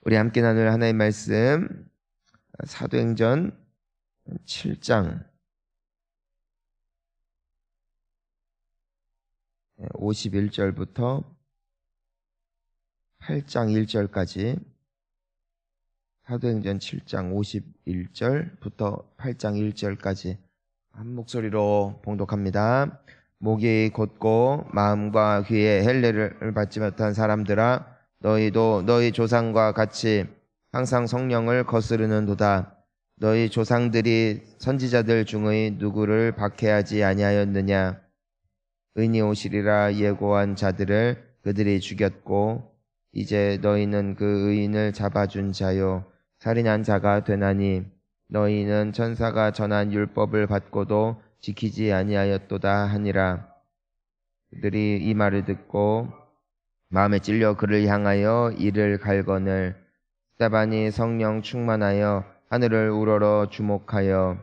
우리 함께 나눌 하나님의 말씀 사도행전 7장 51절부터 8장 1절까지 사도행전 7장 51절부터 8장 1절까지 한 목소리로 봉독합니다. 목이 곧고 마음과 귀에 헬레를 받지 못한 사람들아, 너희도 너희 조상과 같이 항상 성령을 거스르는도다. 너희 조상들이 선지자들 중의 누구를 박해하지 아니하였느냐? 의인이 오시리라 예고한 자들을 그들이 죽였고, 이제 너희는 그 의인을 잡아준 자요 살인한 자가 되나니, 너희는 천사가 전한 율법을 받고도 지키지 아니하였도다 하니라. 그들이 이 말을 듣고 마음에 찔려 그를 향하여 이를 갈거늘, 스데반이 성령 충만하여 하늘을 우러러 주목하여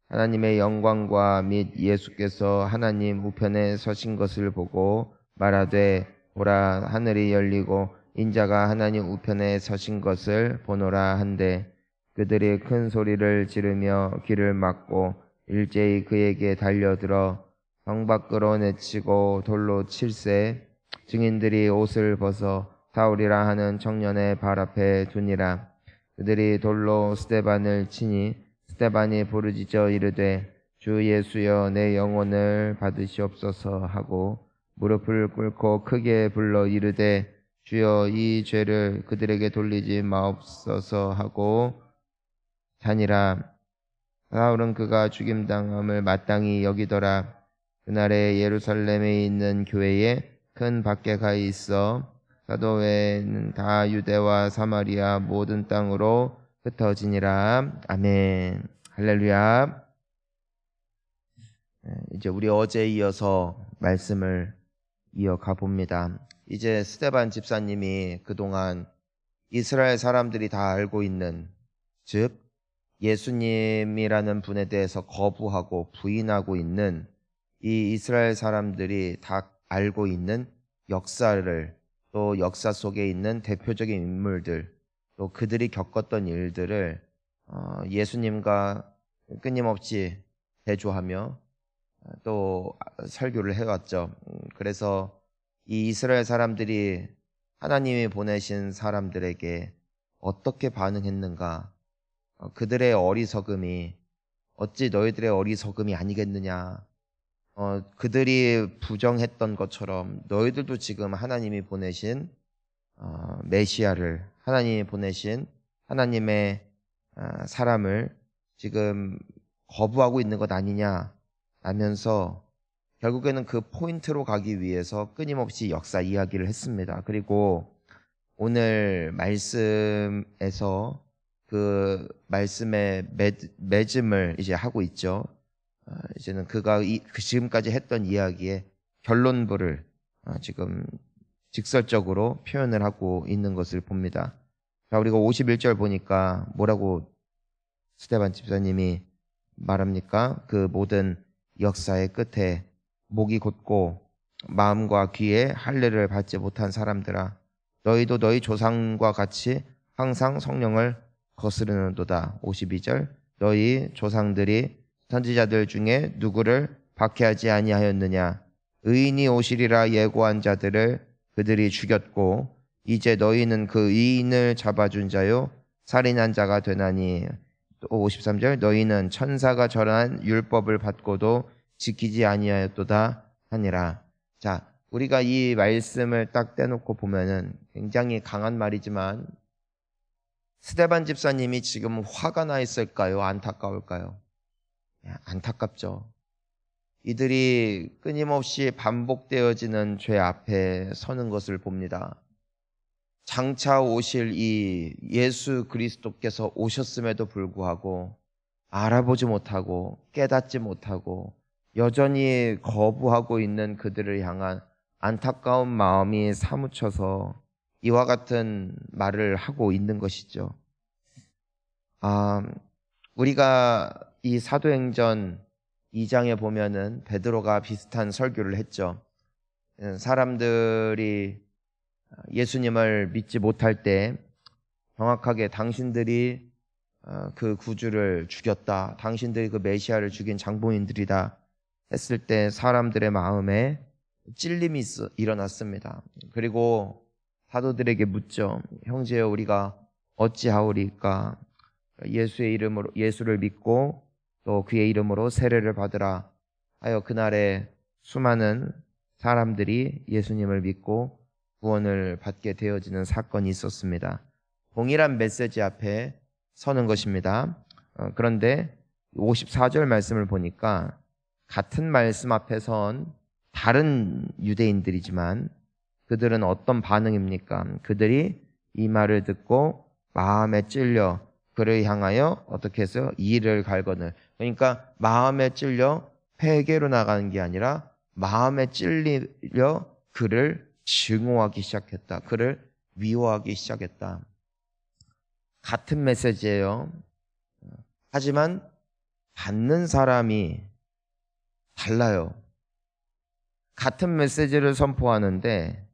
하나님의 영광과 및 예수께서 하나님 우편에 서신 것을 보고 말하되, 보라, 하늘이 열리고 인자가 하나님 우편에 서신 것을 보노라 한데, 그들이 큰 소리를 지르며 귀를 막고 일제히 그에게 달려들어 성 밖으로 내치고 돌로 칠세, 증인들이 옷을 벗어 사울이라 하는 청년의 발 앞에 두니라. 그들이 돌로 스데반을 치니 스데반이 부르짖어 이르되, 주 예수여, 내 영혼을 받으시옵소서 하고 무릎을 꿇고 크게 불러 이르되, 주여, 이 죄를 그들에게 돌리지 마옵소서 하고 자니라. 사울은 그가 죽임당함을 마땅히 여기더라. 그날에 예루살렘에 있는 교회에 큰 박해가 있어 사도 외에는 다 유대와 사마리아 모든 땅으로 흩어지니라. 아멘. 할렐루야. 이제 우리 어제에 이어서 말씀을 이어가 봅니다. 이제 스데반 집사님이 그동안 이스라엘 사람들이 다 알고 있는, 즉 예수님이라는 분에 대해서 거부하고 부인하고 있는 이 이스라엘 사람들이 다 알고 있는 역사를, 또 역사 속에 있는 대표적인 인물들, 또 그들이 겪었던 일들을 예수님과 끊임없이 대조하며 또 설교를 해왔죠. 그래서 이 이스라엘 사람들이 하나님이 보내신 사람들에게 어떻게 반응했는가, 그들의 어리석음이 어찌 너희들의 어리석음이 아니겠느냐, 그들이 부정했던 것처럼 너희들도 지금 하나님이 보내신 메시아를, 하나님이 보내신 하나님의 사람을 지금 거부하고 있는 것 아니냐 하면서 결국에는 그 포인트로 가기 위해서 끊임없이 역사 이야기를 했습니다. 그리고 오늘 말씀에서 그 말씀의 맺음을 이제 하고 있죠. 이제는 그가 지금까지 했던 이야기의 결론부를 지금 직설적으로 표현을 하고 있는 것을 봅니다. 자, 우리가 51절 보니까 뭐라고 스데반 집사님이 말합니까? 그 모든 역사의 끝에 목이 곧고 마음과 귀에 할례를 받지 못한 사람들아, 너희도 너희 조상과 같이 항상 성령을 거스르는도다. 52절, 너희 조상들이 선지자들 중에 누구를 박해하지 아니하였느냐? 의인이 오시리라 예고한 자들을 그들이 죽였고, 이제 너희는 그 의인을 잡아준 자요 살인한 자가 되나니. 또 53절, 너희는 천사가 전한 율법을 받고도 지키지 아니하였도다 하니라. 자, 우리가 이 말씀을 딱 떼놓고 보면은 굉장히 강한 말이지만, 스데반 집사님이 지금 화가 나 있을까요? 안타까울까요? 안타깝죠. 이들이 끊임없이 반복되어지는 죄 앞에 서는 것을 봅니다. 장차 오실 이 예수 그리스도께서 오셨음에도 불구하고 알아보지 못하고 깨닫지 못하고 여전히 거부하고 있는 그들을 향한 안타까운 마음이 사무쳐서 이와 같은 말을 하고 있는 것이죠. 우리가 이 사도행전 2장에 보면은 베드로가 비슷한 설교를 했죠. 사람들이 예수님을 믿지 못할 때 정확하게 당신들이 그 구주를 죽였다, 당신들이 그 메시아를 죽인 장본인들이다 했을 때 사람들의 마음에 찔림이 일어났습니다. 그리고 사도들에게 묻죠. 형제여, 우리가 어찌하오리까? 예수의 이름으로, 예수를 믿고 또 그의 이름으로 세례를 받으라 하여 그날에 수많은 사람들이 예수님을 믿고 구원을 받게 되어지는 사건이 있었습니다. 동일한 메시지 앞에 서는 것입니다. 그런데 54절 말씀을 보니까 같은 말씀 앞에 선 다른 유대인들이지만 그들은 어떤 반응입니까? 그들이 이 말을 듣고 마음에 찔려 그를 향하여 어떻게 해서 이를 갈거늘, 그러니까 마음에 찔려 회개로 나가는 게 아니라 마음에 찔려 그를 증오하기 시작했다. 그를 미워하기 시작했다. 같은 메시지예요. 하지만 받는 사람이 달라요. 같은 메시지를 선포하는데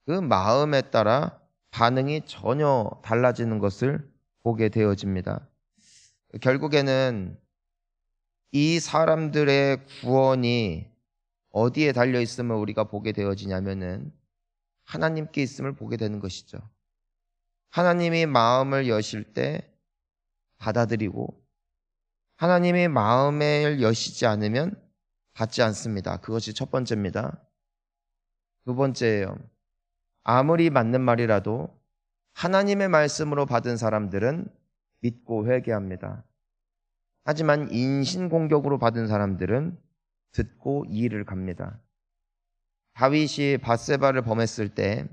그 마음에 따라 반응이 전혀 달라지는 것을 보게 되어집니다. 결국에는 이 사람들의 구원이 어디에 달려 있음을 우리가 보게 되어지냐면은 하나님께 있음을 보게 되는 것이죠. 하나님이 마음을 여실 때 받아들이고 하나님이 마음을 여시지 않으면 받지 않습니다. 그것이 첫 번째입니다. 두 번째예요. 아무리 맞는 말이라도 하나님의 말씀으로 받은 사람들은 믿고 회개합니다. 하지만 인신공격으로 받은 사람들은 듣고 이를 갑니다. 다윗이 밧세바를 범했을 때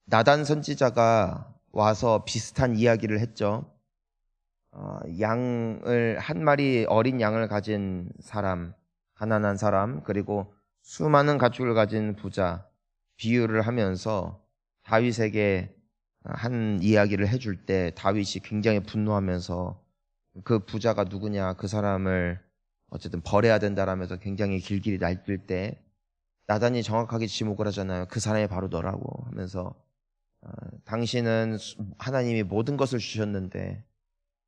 나단 선지자가 와서 비슷한 이야기를 했죠. 양을 한 마리 어린 양을 가진 사람, 가난한 사람, 그리고 수많은 가축을 가진 부자 비유를 하면서 다윗에게 한 이야기를 해줄 때 다윗이 굉장히 분노하면서 그 부자가 누구냐, 그 사람을 어쨌든 벌해야 된다라면서 굉장히 길길이 날뛸 때 나단이 정확하게 지목을 하잖아요. 그 사람이 바로 너라고 하면서 당신은 하나님이 모든 것을 주셨는데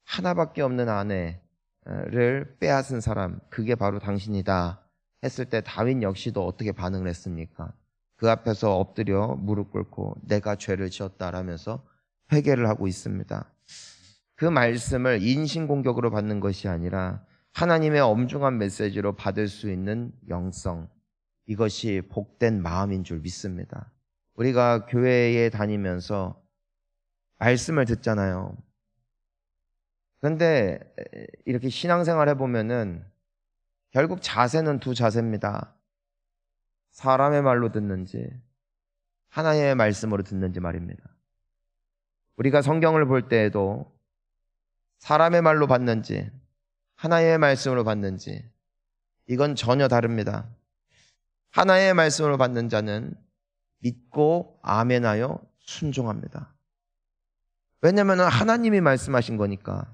하나밖에 없는 아내를 빼앗은 사람, 그게 바로 당신이다 했을 때 다윗 역시도 어떻게 반응을 했습니까? 그 앞에서 엎드려 무릎 꿇고 내가 죄를 지었다라면서 회개를 하고 있습니다. 그 말씀을 인신공격으로 받는 것이 아니라 하나님의 엄중한 메시지로 받을 수 있는 영성, 이것이 복된 마음인 줄 믿습니다. 우리가 교회에 다니면서 말씀을 듣잖아요. 그런데 이렇게 신앙생활 해보면은 결국 자세는 두 자세입니다. 사람의 말로 듣는지 하나님의 말씀으로 듣는지 말입니다. 우리가 성경을 볼 때에도 사람의 말로 받는지 하나님의 말씀으로 받는지 이건 전혀 다릅니다. 하나님의 말씀으로 받는 자는 믿고 아멘하여 순종합니다. 왜냐하면 하나님이 말씀하신 거니까.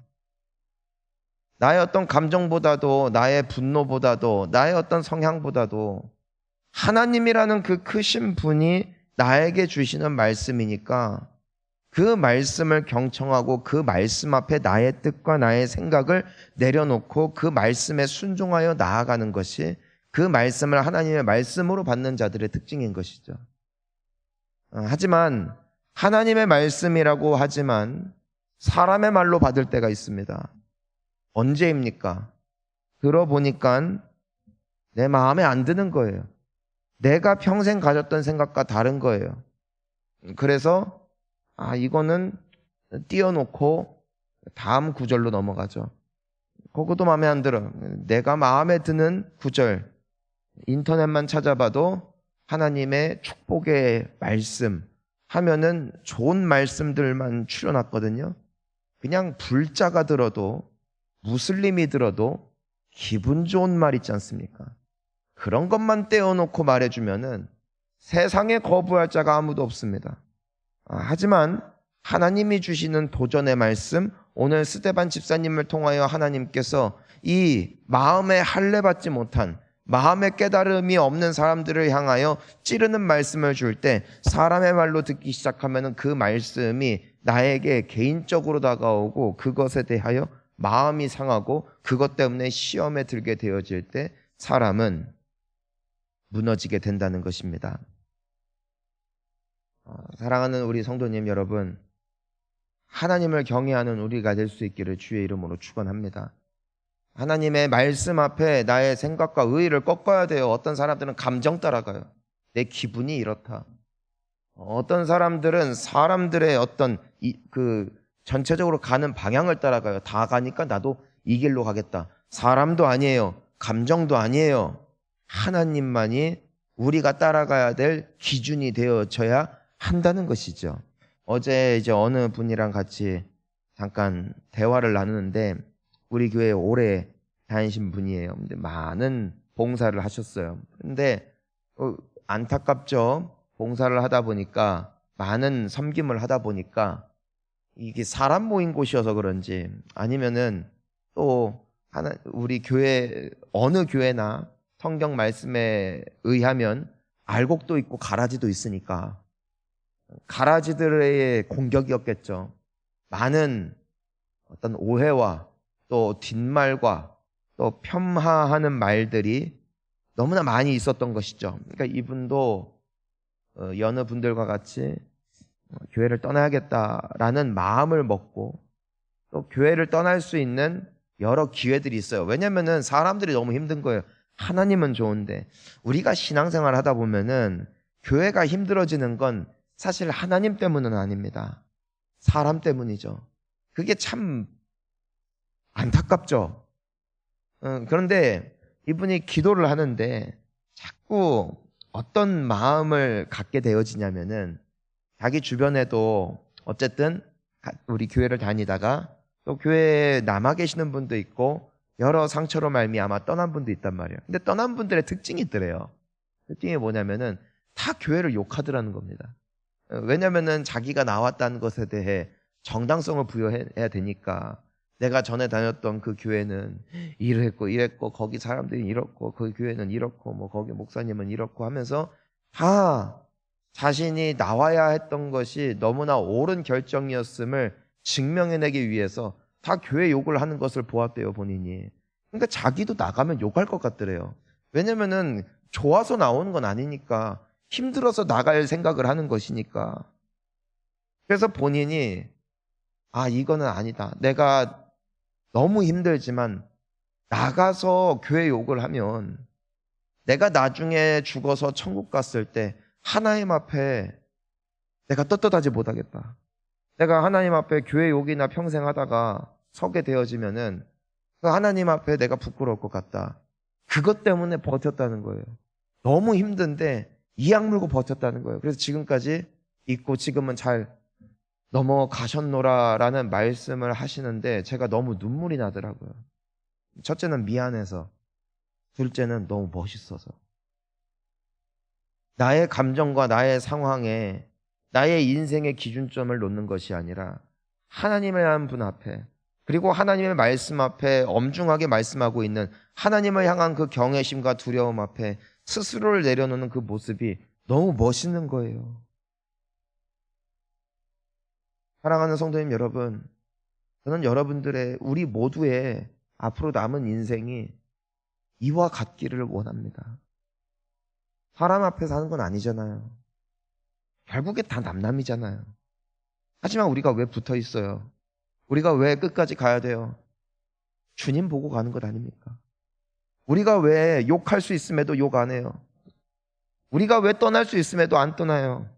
나의 어떤 감정보다도 나의 분노보다도 나의 어떤 성향보다도 하나님이라는 그 크신 분이 나에게 주시는 말씀이니까 그 말씀을 경청하고 그 말씀 앞에 나의 뜻과 나의 생각을 내려놓고 그 말씀에 순종하여 나아가는 것이 그 말씀을 하나님의 말씀으로 받는 자들의 특징인 것이죠. 하지만 하나님의 말씀이라고 하지만 사람의 말로 받을 때가 있습니다. 언제입니까? 들어보니까 내 마음에 안 드는 거예요. 내가 평생 가졌던 생각과 다른 거예요. 그래서 이거는 띄워놓고 다음 구절로 넘어가죠. 그것도 마음에 안 들어. 내가 마음에 드는 구절, 인터넷만 찾아봐도 하나님의 축복의 말씀 하면은 좋은 말씀들만 추려놨거든요. 그냥 불자가 들어도 무슬림이 들어도 기분 좋은 말 있지 않습니까? 그런 것만 떼어놓고 말해주면은 세상에 거부할 자가 아무도 없습니다. 하지만 하나님이 주시는 도전의 말씀, 오늘 스데반 집사님을 통하여 하나님께서 이 마음에 할례 받지 못한 마음의 깨달음이 없는 사람들을 향하여 찌르는 말씀을 줄 때 사람의 말로 듣기 시작하면 그 말씀이 나에게 개인적으로 다가오고 그것에 대하여 마음이 상하고 그것 때문에 시험에 들게 되어질 때 사람은 무너지게 된다는 것입니다. 사랑하는 우리 성도님 여러분, 하나님을 경외하는 우리가 될 수 있기를 주의 이름으로 축원합니다. 하나님의 말씀 앞에 나의 생각과 의의를 꺾어야 돼요. 어떤 사람들은 감정 따라가요. 내 기분이 이렇다. 어떤 사람들은 사람들의 어떤 전체적으로 가는 방향을 따라가요. 다 가니까 나도 이 길로 가겠다. 사람도 아니에요. 감정도 아니에요. 하나님만이 우리가 따라가야 될 기준이 되어져야 한다는 것이죠. 어제 이제 어느 분이랑 같이 잠깐 대화를 나누는데 우리 교회에 오래 다니신 분이에요. 근데 많은 봉사를 하셨어요. 근데 안타깝죠. 봉사를 하다 보니까 많은 섬김을 하다 보니까 이게 사람 모인 곳이어서 그런지 아니면은 또 우리 교회 어느 교회나 성경 말씀에 의하면 알곡도 있고 가라지도 있으니까 가라지들의 공격이었겠죠. 많은 어떤 오해와 또 뒷말과 또 폄하하는 말들이 너무나 많이 있었던 것이죠. 그러니까 이분도 여느 분들과 같이 교회를 떠나야겠다라는 마음을 먹고 또 교회를 떠날 수 있는 여러 기회들이 있어요. 왜냐면은 사람들이 너무 힘든 거예요. 하나님은 좋은데 우리가 신앙생활 하다 보면은 교회가 힘들어지는 건 사실 하나님 때문은 아닙니다. 사람 때문이죠. 그게 참 안타깝죠. 그런데 이분이 기도를 하는데 자꾸 어떤 마음을 갖게 되어지냐면은 자기 주변에도 어쨌든 우리 교회를 다니다가 또 교회에 남아 계시는 분도 있고 여러 상처로 말미암아 떠난 분도 있단 말이에요. 근데 떠난 분들의 특징이 있더래요. 특징이 뭐냐면은 다 교회를 욕하더라는 겁니다. 왜냐면은 자기가 나왔다는 것에 대해 정당성을 부여해야 되니까 내가 전에 다녔던 그 교회는 이랬고 거기 사람들이 이렇고 그 교회는 이렇고 뭐 거기 목사님은 이렇고 하면서 다 자신이 나와야 했던 것이 너무나 옳은 결정이었음을 증명해내기 위해서 다 교회 욕을 하는 것을 보았대요, 본인이. 그러니까 자기도 나가면 욕할 것 같더래요. 왜냐면은 좋아서 나오는 건 아니니까 힘들어서 나갈 생각을 하는 것이니까. 그래서 본인이 이거는 아니다. 내가 너무 힘들지만 나가서 교회 욕을 하면 내가 나중에 죽어서 천국 갔을 때 하나님 앞에 내가 떳떳하지 못하겠다. 내가 하나님 앞에 교회 욕이나 평생 하다가 서게 되어지면은 그 하나님 앞에 내가 부끄러울 것 같다. 그것 때문에 버텼다는 거예요. 너무 힘든데 이악 물고 버텼다는 거예요. 그래서 지금까지 있고 지금은 잘 넘어가셨노라라는 말씀을 하시는데 제가 너무 눈물이 나더라고요. 첫째는 미안해서, 둘째는 너무 멋있어서. 나의 감정과 나의 상황에 나의 인생의 기준점을 놓는 것이 아니라 하나님이라는 분 앞에 그리고 하나님의 말씀 앞에 엄중하게 말씀하고 있는 하나님을 향한 그 경외심과 두려움 앞에 스스로를 내려놓는 그 모습이 너무 멋있는 거예요. 사랑하는 성도님 여러분, 저는 여러분들의 우리 모두의 앞으로 남은 인생이 이와 같기를 원합니다. 사람 앞에 사는 건 아니잖아요. 결국에 다 남남이잖아요. 하지만 우리가 왜 붙어 있어요? 우리가 왜 끝까지 가야 돼요? 주님 보고 가는 것 아닙니까? 우리가 왜 욕할 수 있음에도 욕 안 해요? 우리가 왜 떠날 수 있음에도 안 떠나요?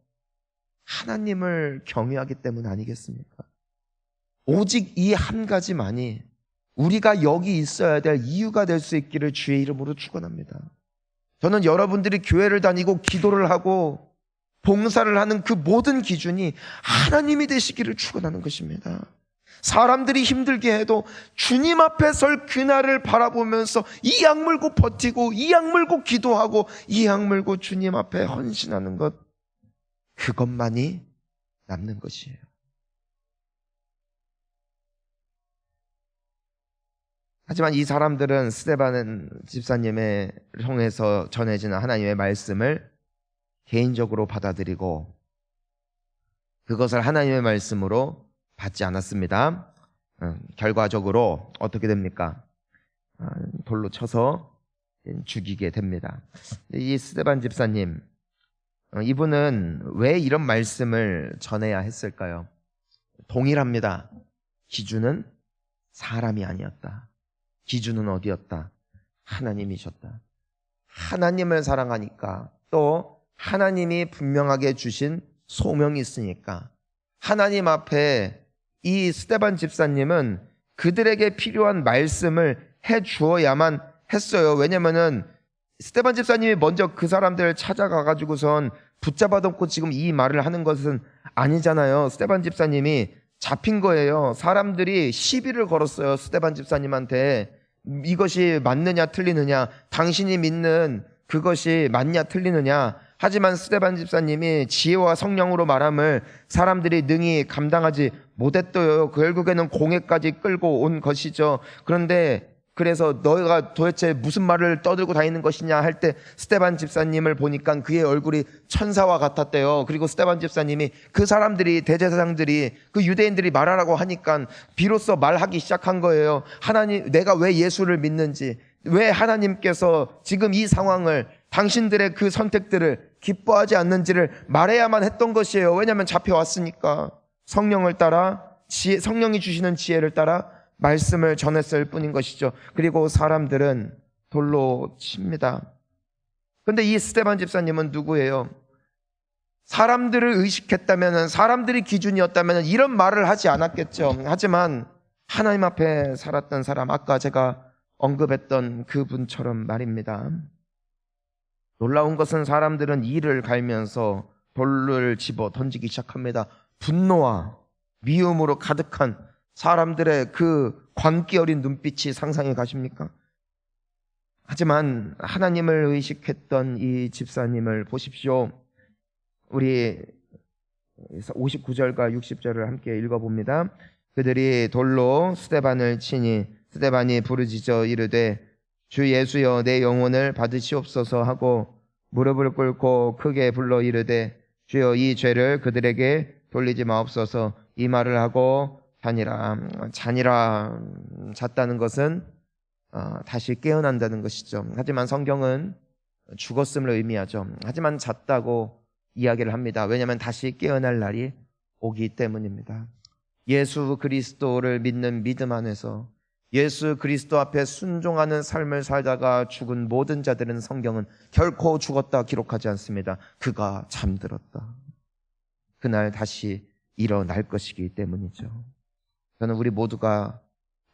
하나님을 경외하기 때문 아니겠습니까? 오직 이 한 가지만이 우리가 여기 있어야 될 이유가 될 수 있기를 주의 이름으로 축원합니다. 저는 여러분들이 교회를 다니고 기도를 하고 봉사를 하는 그 모든 기준이 하나님이 되시기를 축원하는 것입니다. 사람들이 힘들게 해도 주님 앞에 설 그날을 바라보면서 이 악물고 버티고 이 악물고 기도하고 이 악물고 주님 앞에 헌신하는 것, 그것만이 남는 것이에요. '내 하지만 이 사람들은 스데반 집사님을 통해서 전해지는 하나님의 말씀을 개인적으로 받아들이고 그것을 하나님의 말씀으로 받지 않았습니다. 결과적으로 어떻게 됩니까? 돌로 쳐서 죽이게 됩니다. 이 스데반 집사님, 이분은 왜 이런 말씀을 전해야 했을까요? 동일합니다. 기준은 사람이 아니었다. 기준은 어디였다? 하나님이셨다. 하나님을 사랑하니까, 또 하나님이 분명하게 주신 소명이 있으니까 하나님 앞에 이 스데반 집사님은 그들에게 필요한 말씀을 해 주어야만 했어요. 왜냐면은 스데반 집사님이 먼저 그 사람들을 찾아가 가지고선 붙잡아 놓고 지금 이 말을 하는 것은 아니잖아요. 스데반 집사님이 잡힌 거예요. 사람들이 시비를 걸었어요. 스데반 집사님한테 이것이 맞느냐 틀리느냐, 당신이 믿는 그것이 맞냐 틀리느냐. 하지만 스데반 집사님이 지혜와 성령으로 말함을 사람들이 능히 감당하지 못했어요. 결국에는 공회까지 끌고 온 것이죠. 그런데 그래서 너희가 도대체 무슨 말을 떠들고 다니는 것이냐 할 때 스데반 집사님을 보니까 그의 얼굴이 천사와 같았대요. 그리고 스데반 집사님이 그 사람들이, 대제사장들이, 그 유대인들이 말하라고 하니까 비로소 말하기 시작한 거예요. 하나님, 내가 왜 예수를 믿는지, 왜 하나님께서 지금 이 상황을, 당신들의 그 선택들을 기뻐하지 않는지를 말해야만 했던 것이에요. 왜냐하면 잡혀왔으니까. 성령을 따라, 성령이 주시는 지혜를 따라 말씀을 전했을 뿐인 것이죠. 그리고 사람들은 돌로 칩니다. 그런데 이 스데반 집사님은 누구예요? 사람들을 의식했다면, 사람들이 기준이었다면 이런 말을 하지 않았겠죠. 하지만 하나님 앞에 살았던 사람, 아까 제가 언급했던 그분처럼 말입니다. 놀라운 것은 사람들은 이를 갈면서 돌을 집어 던지기 시작합니다. 분노와 미움으로 가득한 사람들의 그 광기 어린 눈빛이 상상해 가십니까? 하지만 하나님을 의식했던 이 집사님을 보십시오. 우리 59절과 60절을 함께 읽어봅니다. 그들이 돌로 스데반을 치니 스데반이 부르짖어 이르되 주 예수여 내 영혼을 받으시옵소서 하고 무릎을 꿇고 크게 불러 이르되 주여 이 죄를 그들에게 돌리지 마옵소서. 이 말을 하고 잔이라. 잤다는 것은 다시 깨어난다는 것이죠. 하지만 성경은 죽었음을 의미하죠. 하지만 잤다고 이야기를 합니다. 왜냐하면 다시 깨어날 날이 오기 때문입니다. 예수 그리스도를 믿는 믿음 안에서 예수 그리스도 앞에 순종하는 삶을 살다가 죽은 모든 자들은 성경은 결코 죽었다 기록하지 않습니다. 그가 잠들었다. 그날 다시 일어날 것이기 때문이죠. 저는 우리 모두가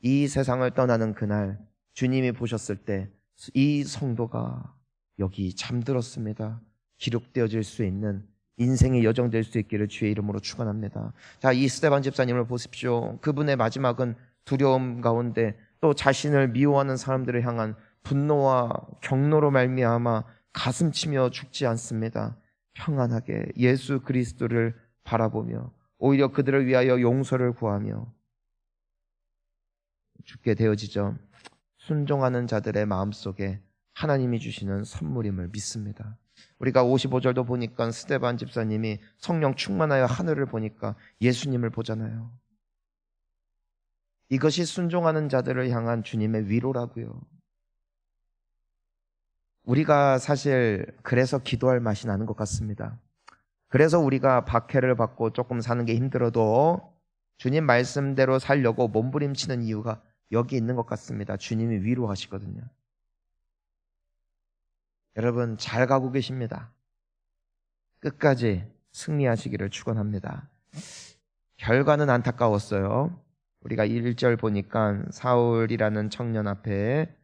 이 세상을 떠나는 그날 주님이 보셨을 때 이 성도가 여기 잠들었습니다. 기록되어질 수 있는 인생의 여정 될 수 있기를 주의 이름으로 축원합니다. 자, 이 스데반 집사님을 보십시오. 그분의 마지막은 두려움 가운데 또 자신을 미워하는 사람들을 향한 분노와 경노로 말미암아 가슴치며 죽지 않습니다. 평안하게 예수 그리스도를 바라보며 오히려 그들을 위하여 용서를 구하며 죽게 되어지죠. 순종하는 자들의 마음속에 하나님이 주시는 선물임을 믿습니다. 우리가 55절도 보니까 스데반 집사님이 성령 충만하여 하늘을 보니까 예수님을 보잖아요. 이것이 순종하는 자들을 향한 주님의 위로라고요. 우리가 사실 그래서 기도할 맛이 나는 것 같습니다. 그래서 우리가 박해를 받고 조금 사는 게 힘들어도 주님 말씀대로 살려고 몸부림치는 이유가 여기 있는 것 같습니다. 주님이 위로하시거든요. 여러분 잘 가고 계십니다. 끝까지 승리하시기를 축원합니다. 결과는 안타까웠어요. 우리가 1절 보니까 사울이라는 청년 앞에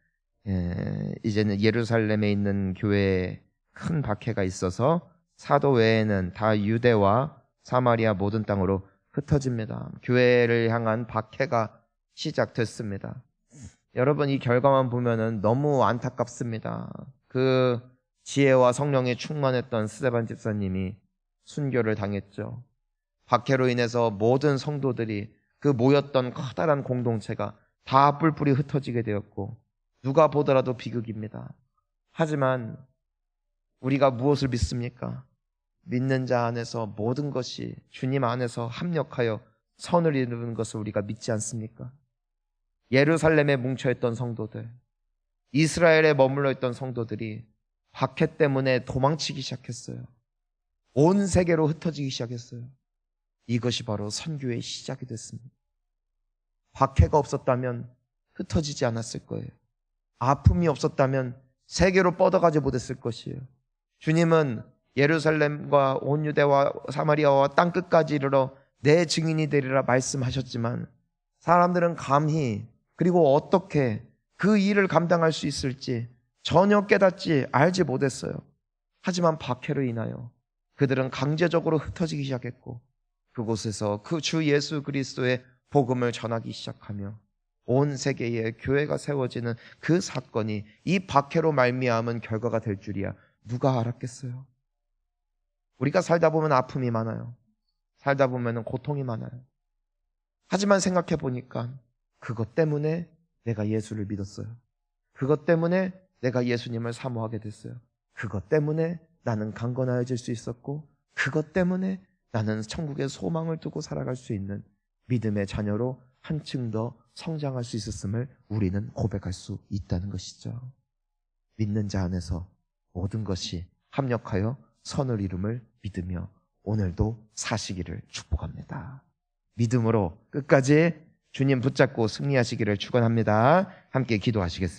이제는 예루살렘에 있는 교회에 큰 박해가 있어서 사도 외에는 다 유대와 사마리아 모든 땅으로 흩어집니다. 교회를 향한 박해가 시작됐습니다. 여러분 이 결과만 보면은 너무 안타깝습니다. 그 지혜와 성령에 충만했던 스데반 집사님이 순교를 당했죠. 박해로 인해서 모든 성도들이 그 모였던 커다란 공동체가 다 뿔뿔이 흩어지게 되었고 누가 보더라도 비극입니다. 하지만 우리가 무엇을 믿습니까? 믿는 자 안에서 모든 것이 주님 안에서 합력하여 선을 이루는 것을 우리가 믿지 않습니까? 예루살렘에 뭉쳐있던 성도들, 이스라엘에 머물러 있던 성도들이 박해 때문에 도망치기 시작했어요. 온 세계로 흩어지기 시작했어요. 이것이 바로 선교의 시작이 됐습니다. 박해가 없었다면 흩어지지 않았을 거예요. 아픔이 없었다면 세계로 뻗어가지 못했을 것이에요. 주님은 예루살렘과 온 유대와 사마리아와 땅끝까지 이르러 내 증인이 되리라 말씀하셨지만 사람들은 감히 그리고 어떻게 그 일을 감당할 수 있을지 전혀 깨닫지 알지 못했어요. 하지만 박해로 인하여 그들은 강제적으로 흩어지기 시작했고 그곳에서 그 주 예수 그리스도의 복음을 전하기 시작하며 온 세계에 교회가 세워지는 그 사건이 이 박해로 말미암은 결과가 될 줄이야 누가 알았겠어요? 우리가 살다 보면 아픔이 많아요. 살다 보면 고통이 많아요. 하지만 생각해 보니까 그것 때문에 내가 예수를 믿었어요. 그것 때문에 내가 예수님을 사모하게 됐어요. 그것 때문에 나는 강건하여질 수 있었고 그것 때문에 나는 천국의 소망을 두고 살아갈 수 있는 믿음의 자녀로 한층 더 성장할 수 있었음을 우리는 고백할 수 있다는 것이죠. 믿는 자 안에서 모든 것이 합력하여 선을 이룸을 믿으며 오늘도 사시기를 축복합니다. 믿음으로 끝까지 주님 붙잡고 승리하시기를 축원합니다. 함께 기도하시겠습니다.